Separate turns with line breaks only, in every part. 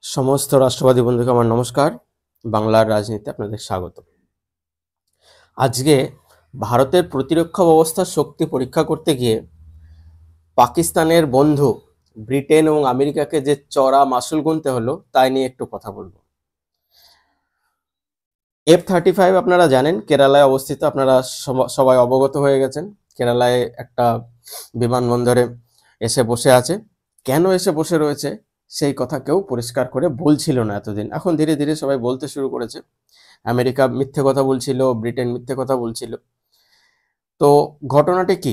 সমস্ত রাষ্ট্রবাদী বন্ধুকে আমার নমস্কার। বাংলার রাজনীতিতে আপনাদের স্বাগত। আজকে ভারতের প্রতিরক্ষা ব্যবস্থার শক্তি পরীক্ষা করতে গিয়ে পাকিস্তানের বন্ধু ব্রিটেন এবং আমেরিকাকে যে চড়া মাসুল গুনতে হলো তাই নিয়ে একটু কথা বলবো। F-35 আপনারা জানেন কেরালায় অবস্থিত, আপনারা সবাই অবগত হয়ে গেছেন। কেরালায় একটা বিমানবন্দরে এসে বসে আছে। কেন এসে বসে রয়েছে সেই কথা কেউ পরিষ্কার করে বলছিল না এতদিন। এখন ধীরে ধীরে সবাই বলতে শুরু করেছে। আমেরিকা মিথ্যে কথা বলছিল, ব্রিটেন মিথ্যে কথা বলছিল। তো ঘটনাটি কি?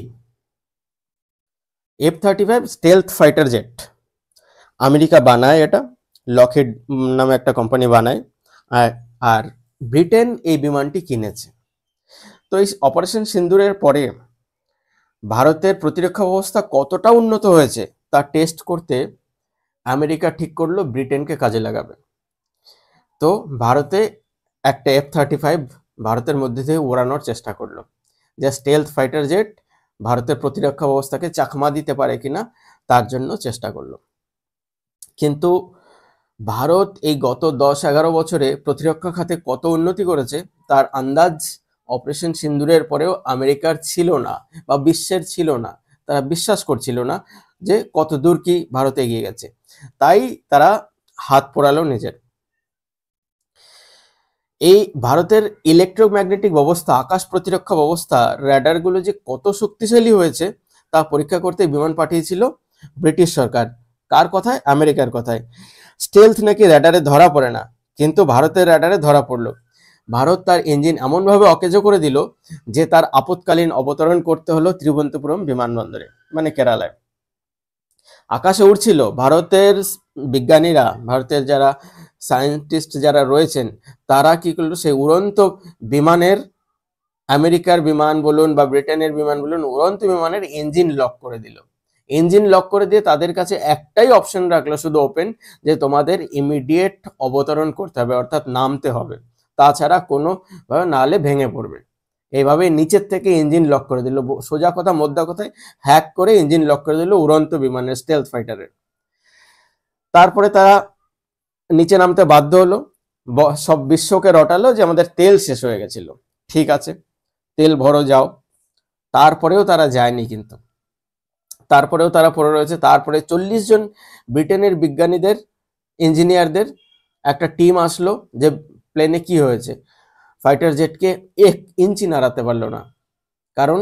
F-35 stealth fighter jet, America বানায় এটা, লকহিড নামে একটা কোম্পানি বানায়। আর ব্রিটেন এই বিমানটি কিনেছে। তো এই অপারেশন সিন্দুরের পরে ভারতের প্রতিরক্ষা ব্যবস্থা কতটা উন্নত হয়েছে তা টেস্ট করতে আমেরিকা ঠিক করলো ব্রিটেনকে কাজে লাগাবে। তো ভারতে একটা F-35 ভারতের মধ্যে থেকে ওড়ানোর চেষ্টা করলো, যা স্টেলথ ফাইটার জেট ভারতের প্রতিরক্ষা ব্যবস্থাকে চাকমা দিতে পারে কিনা তার জন্য চেষ্টা করলো। কিন্তু ভারত এই গত 10-11 বছরে প্রতিরক্ষা খাতে কত উন্নতি করেছে তার আন্দাজ অপারেশন সিন্দুরের পরেও আমেরিকার ছিল না বা বিশ্বের ছিল না। তারা বিশ্বাস করছিল না যে কত দূর কি ভারত এগিয়ে গেছে, তাই তারা হাত পোড়ালো নিজের। এই ভারতের ইলেকট্রোম্যাগনেটিক ব্যবস্থা, আকাশ প্রতিরক্ষা ব্যবস্থা, র্যাডারগুলো যে কত শক্তিশালী হয়েছে তা পরীক্ষা করতে বিমান পাঠিয়েছিল ব্রিটিশ সরকার। কার কথায়? আমেরিকার কথায়। স্টেলথ নাকি র্যাডারে ধরা পড়ে না, কিন্তু ভারতের র্যাডারে ধরা পড়লো। ভারত তার ইঞ্জিন এমনভাবে অকেজো করে দিল যে তার আপৎকালীন অবতরণ করতে হলো তিরুবনন্তপুরম বিমানবন্দরে, মানে কেরালায়। আকাশে উড়ছিল ভারতের বিজ্ঞানীরা, ভারতের যারা সায়েন্টিস্ট যারা রয়েছেন তারা কি করলো, সেই উড়ন্ত বিমানের, আমেরিকার বিমান বলুন বা ব্রিটেনের বিমান বলুন, উড়ন্ত বিমানের ইঞ্জিন লক করে দিল। ইঞ্জিন লক করে দিয়ে তাদের কাছে একটাই অপশন রাখলো শুধু ওপেন, যে তোমাদের ইমিডিয়েট অবতরণ করতে হবে, অর্থাৎ নামতে হবে, তাছাড়া কোনো ভাবে নাহলে ভেঙে পড়বে। এইভাবে নিচের থেকে ইঞ্জিন লক করে দিল, সোজা কথা মোদ্দা কথায় হ্যাক করে ইঞ্জিন লক করে দিল উড়ন্ত বিমানের, স্টেলথ ফাইটারের। তারপরে তারা নিচে নামতে বাধ্য হলো, সব বিশ্বকে রটালো যে আমাদের তেল শেষ হয়ে গেছিল। ঠিক আছে, তেল ভরো যাও। তারপরেও তারা যায়নি, কিন্তু তারপরেও তারা পড়ে রয়েছে। তারপরে 40 জন ব্রিটেনের বিজ্ঞানীদের, ইঞ্জিনিয়ারদের একটা টিম আসলো, যে প্লেনে কি হয়েছে, ফাইটার জেটকে 1 ইঞ্চি নাড়াতে পারলো না। কারণ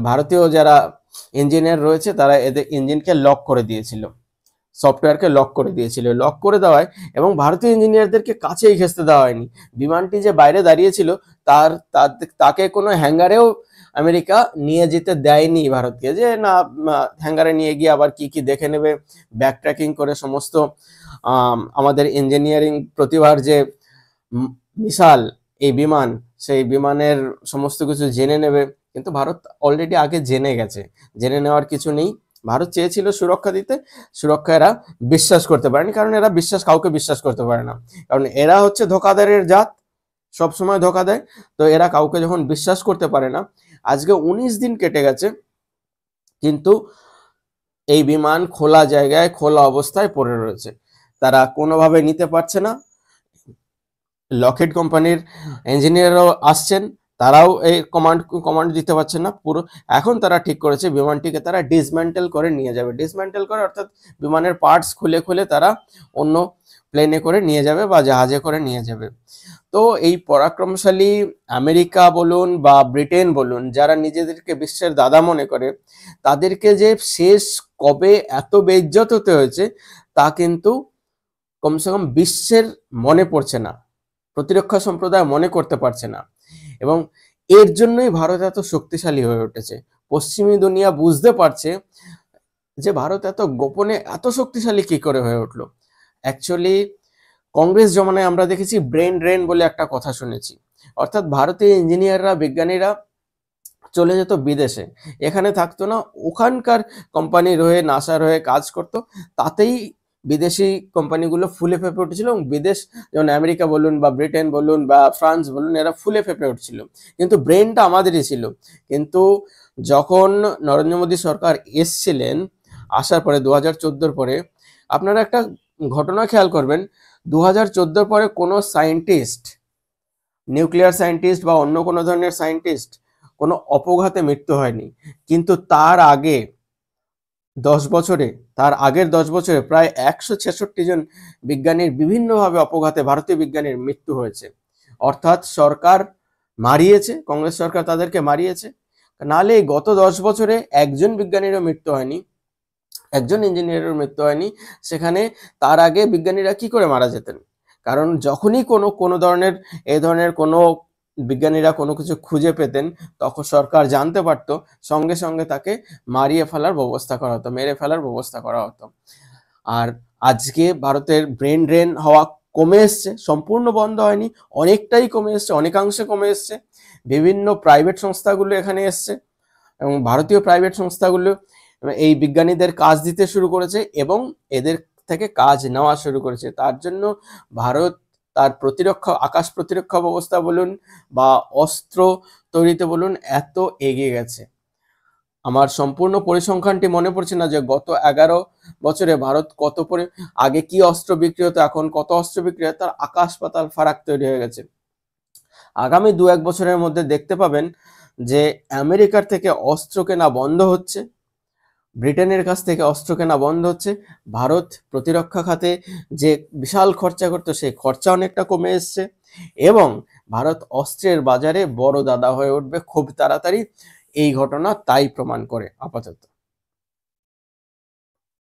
ভারতীয় যারা ইঞ্জিনিয়ার রয়েছে তারা এদের ইঞ্জিনকে লক করে দিয়েছিল, সফটওয়্যারকে লক করে দিয়েছিল। লক করে দেওয়ায় এবং ভারতীয় ইঞ্জিনিয়ারদেরকে কাছেই ঘেঁচতে দেওয়া হয়নি। বিমানটি যে বাইরে দাঁড়িয়েছিল তাকে কোনো হ্যাঙ্গারেও আমেরিকা নিয়ে যেতে দেয়নি ভারতকে, যে না হ্যাঙ্গারে নিয়ে গিয়ে আবার কি কি দেখে নেবে, ব্যাক ট্র্যাকিং করে সমস্ত আমাদের ইঞ্জিনিয়ারিং প্রতিভার যে মিসাল এই বিমান, সেই বিমানের সমস্ত কিছু জেনে নেবে। কিন্তু ভারত অলরেডি আগে জেনে গেছে, জেনে নেওয়ার কিছু নেই। ভারত চেয়েছিল সুরক্ষা দিতে, সুরক্ষা এরা বিশ্বাস করতে পারেনি, কারণ এরা কাউকে বিশ্বাস করতে পারে না, কারণ এরা হচ্ছে ধোঁকাদারের জাত, সবসময় ধোঁকা দেয়। তো এরা কাউকে যখন বিশ্বাস করতে পারে না, আজকে 19 দিন কেটে গেছে, কিন্তু এই বিমান খোলা জায়গায় খোলা অবস্থায় পড়ে রয়েছে, তারা কোনোভাবে নিতে পারছে না। লকহিড কোম্পানির ইঞ্জিনিয়াররাও আসছেন, তারাও এই কমান্ড দিতে পারছে না পুরো। এখন তারা ঠিক করেছে বিমানটিকে তারা ডিসম্যান্টেল করে নিয়ে যাবে, ডিসম্যান্টেল করে অর্থাৎ বিমানের পার্টস খুলে খুলে তারা অন্য প্লেনে করে নিয়ে যাবে বা জাহাজে করে নিয়ে যাবে। তো এই পরাক্রমশালী আমেরিকা বলুন বা ব্রিটেন বলুন, যারা নিজেদেরকে বিশ্বের দাদা মনে করে, তাদেরকে যে শেষ কবে এত বেইজ্জত হতে হয়েছে তা কিন্তু কমসে কম বিশ্বের মনে পড়ছে না, প্রতিরক্ষা সম্প্রদায় মনে করতে পারছে না। এবং এর জন্যই ভারত এত শক্তিশালী হয়ে উঠেছে। পশ্চিমী দুনিয়া বুঝতে পারছে যে ভারত এত গোপনে এত শক্তিশালী কি করে হয়ে উঠলো। অ্যাকচুয়ালি কংগ্রেস জমানায় আমরা দেখেছি ব্রেন ড্রেন বলে একটা কথা শুনেছি, অর্থাৎ ভারতীয় ইঞ্জিনিয়াররা, বিজ্ঞানীরা চলে যেত বিদেশে, এখানে থাকতো না, ওখানকার কোম্পানির হয়ে, নাসার হয়ে কাজ করতো, তাতেই বিদেশি কোম্পানিগুলো ফুলে ফেপে উঠেছিল। এবং বিদেশ যেমন আমেরিকা বলুন বা ব্রিটেন বলুন বা ফ্রান্স বলুন, এরা ফুলে ফেপে উঠছিল, কিন্তু ব্রেনটা আমাদেরই ছিল। কিন্তু যখন নরেন্দ্র মোদী সরকার এসছিলেন, আসার পরে 2014 পরে আপনারা একটা ঘটনা খেয়াল করবেন, 2014 পরে কোনো সায়েন্টিস্ট, নিউক্লিয়ার সায়েন্টিস্ট বা অন্য কোনো ধরনের সায়েন্টিস্ট কোনো অপঘাতে মৃত্যু হয়নি। কিন্তু তার আগের 10 বছরে প্রায় 166 জন বিজ্ঞানীর বিভিন্নভাবে অপঘাতে ভারতীয় বিজ্ঞানীর মৃত্যু হয়েছে। অর্থাৎ সরকার মারিয়েছে, কংগ্রেস সরকার তাদেরকে মারিয়েছে। নাহলে এই গত 10 বছরে একজন বিজ্ঞানীরও মৃত্যু হয়নি, একজন ইঞ্জিনিয়ারের মৃত্যু হয়নি। সেখানে তার আগে বিজ্ঞানীরা কি করে মারা যেতেন? কারণ যখনই কোনো ধরনের এই ধরনের কোনো বিজ্ঞানীরা কোনো কিছু খুঁজে পেতেন, তখন সরকার জানতে পারতো, সঙ্গে সঙ্গে তাকে মারিয়ে ফেলার ব্যবস্থা করা হতো, মেরে ফেলার ব্যবস্থা করা হতো। আর আজকে ভারতের ব্রেন ড্রেন হওয়া কমে এসছে, সম্পূর্ণ বন্ধ হয়নি, অনেকটাই কমে এসছে, অনেকাংশে কমে এসছে। বিভিন্ন প্রাইভেট সংস্থাগুলো এখানে এসছে এবং ভারতীয় প্রাইভেট সংস্থাগুলো এই বিজ্ঞানীদের কাজ দিতে শুরু করেছে এবং এদের থেকে কাজ নেওয়া শুরু করেছে। তার জন্য ভারত তার আকাশ প্রতিরক্ষা ব্যবস্থা বলুন বা অস্ত্র তৈরিতে বলুন, এত এগিয়ে গেছে। আমার সম্পূর্ণ পরিসংখ্যানটি মনে পড়ছে না যে গত 11 বছরে ভারত আগে কি অস্ত্র বিক্রি হতো, এখন কত অস্ত্র বিক্রি হয়, তার আকাশ পাতাল ফারাক তৈরি হয়ে গেছে। আগামী 2-1 বছরের মধ্যে দেখতে পাবেন যে আমেরিকার থেকে অস্ত্র কেনা বন্ধ হচ্ছে, ব্রিটেনের কাছ থেকে অস্ত্র কেনা বন্ধ হচ্ছে। ভারত প্রতিরক্ষা খাতে যে বিশাল খরচা করতো, সেই খরচা অনেকটা কমে এসছে এবং ভারত অস্ত্রের বাজারে বড় দাদা হয়ে উঠবে খুব তাড়াতাড়ি। এই ঘটনা তাই প্রমাণ করে আপাতত।